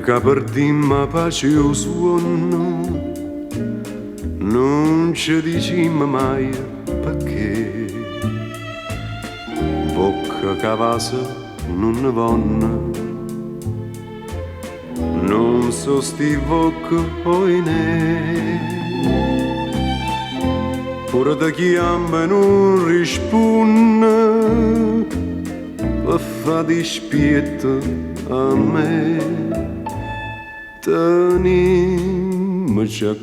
che perdimmo pace e sonno, non ci dicimmo mai perché. Bocca cavasa non ne vanno, non so sti bocca oine. Pure da chiama non risponde, per fa dispietto a me. Tenimmoci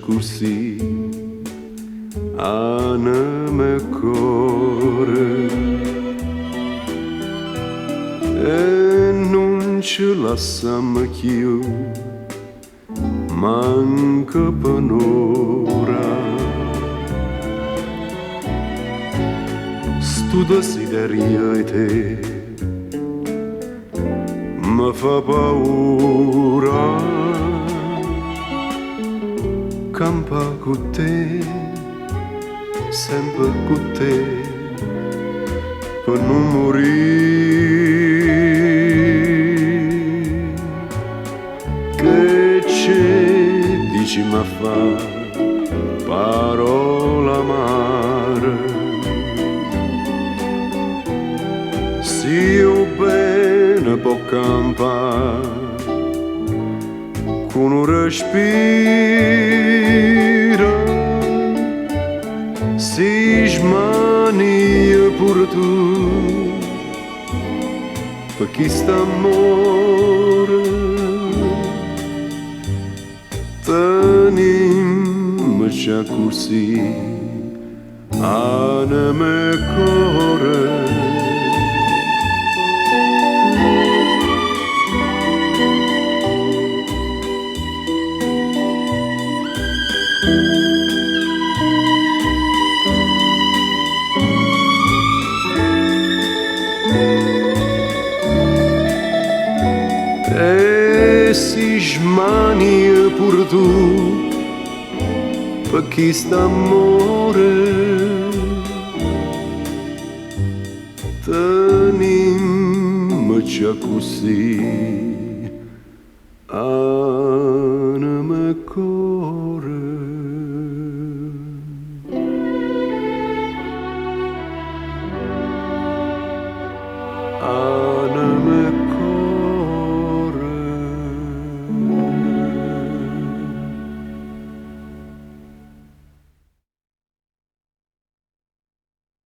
così, anima e cuore, e non ci lasciamo più, manca per un'ora. Sto desiderio di te mi fa paura, campa con te, sempre con te, per non morire. Che c'è, dici ma fa parola amare. Se io bene può campare con un respiro, si smania pure tu per chi sta amore. Tenimmoci così, anima e cuore. E si smania pure tu per chi sta amore. Tenimmoci così,